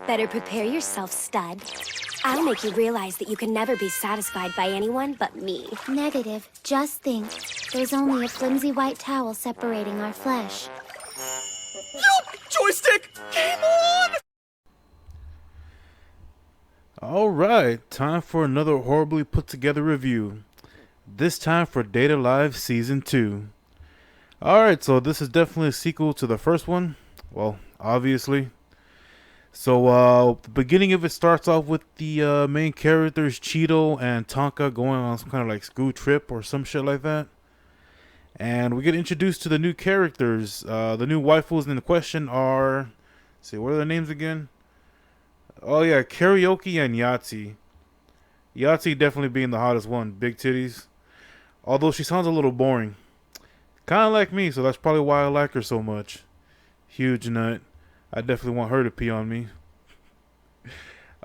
Better prepare yourself, stud. I'll make you realize that you can never be satisfied by anyone but me. Negative. Just think. There's only a flimsy white towel separating our flesh. Yo! Joystick! Game on! Alright, time for another horribly put together review. This time for Data Live Season 2. Alright, so this is definitely a sequel to the first one. Well, obviously. So, the beginning of it starts off with the main characters, Cheeto and Tonka, going on some kind of like school trip or some shit like that. And we get introduced to the new characters. The new waifus in the question are... Let's see, what are their names again? Oh yeah, Karaoke and Yahtzee. Yahtzee definitely being the hottest one. Big titties. Although she sounds a little boring. Kind of like me, so that's probably why I like her so much. Huge nut. I definitely want her to pee on me.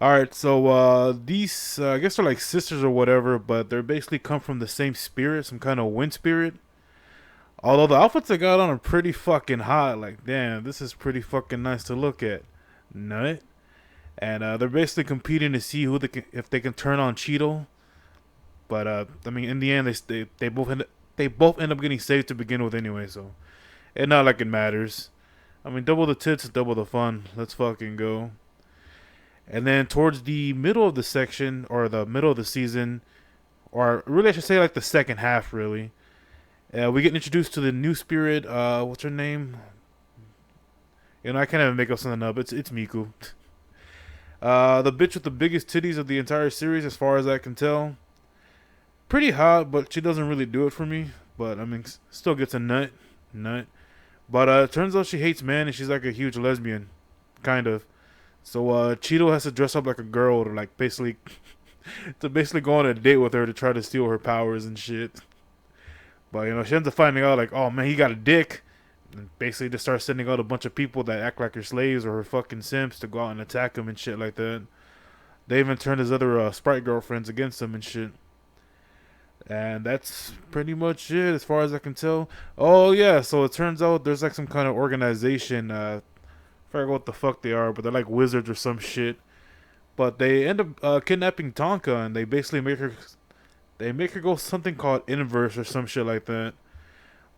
Alright, so these, I guess they're like sisters or whatever, but they're basically come from the same spirit, some kind of wind spirit. Although the outfits they got on are pretty fucking hot. Like, damn, this is pretty fucking nice to look at. Nut. And they're basically competing to see if they can turn on Cheeto. But I mean, in the end, they both end up getting saved to begin with anyway. So it's not like it matters. I mean, double the tits is double the fun. Let's fucking go. And then towards the middle of the section, or the middle of the season, or really I should say like the second half, really, we get introduced to the new spirit. What's her name? You know, I can't even make up something up. It's Miku. The bitch with the biggest titties of the entire series, as far as I can tell. Pretty hot, but she doesn't really do it for me. But I mean, still gets a nut. But it turns out she hates men, and she's like a huge lesbian, kind of. So Cheeto has to dress up like a girl to like basically go on a date with her to try to steal her powers and shit. But you know, she ends up finding out like, oh man, he got a dick. And basically just start sending out a bunch of people that act like her slaves or her fucking simps to go out and attack him and shit like that. They even turned his other sprite girlfriends against him and shit. And that's pretty much it as far as I can tell. Oh yeah, so it turns out there's like some kind of organization. I forget what the fuck they are, but they're like wizards or some shit. But they end up kidnapping Tonka, and they basically make her go something called inverse or some shit like that.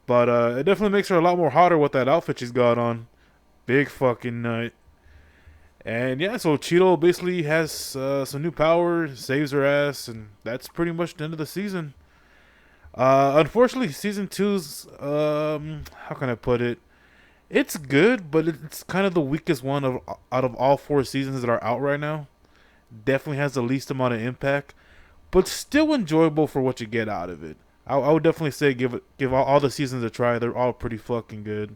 But it definitely makes her a lot more hotter with that outfit she's got on. Big fucking nut. And yeah, so Cheeto basically has some new power, saves her ass, and that's pretty much the end of the season. Unfortunately, season 2's, how can I put it? It's good, but it's kind of the weakest one out of all 4 seasons that are out right now. Definitely has the least amount of impact, but still enjoyable for what you get out of it. I would definitely say give all the seasons a try. They're all pretty fucking good.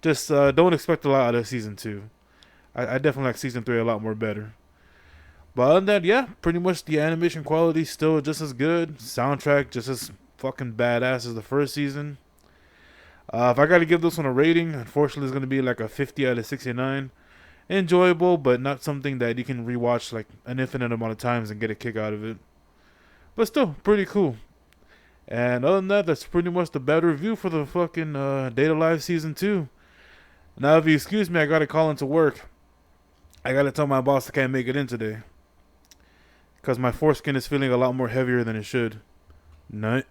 Just don't expect a lot out of season 2. I definitely like season 3 a lot more better. But other than that, yeah, pretty much the animation quality still just as good. Soundtrack just as fucking badass as the first season. If I gotta give this one a rating, unfortunately it's gonna be like a 50 out of 69. Enjoyable, but not something that you can rewatch like an infinite amount of times and get a kick out of it. But still, pretty cool. And other than that, that's pretty much the bad review for the fucking Data Live Season 2. Now, if you excuse me, I gotta call into work. I gotta tell my boss I can't make it in today. Because my foreskin is feeling a lot more heavier than it should. Nut.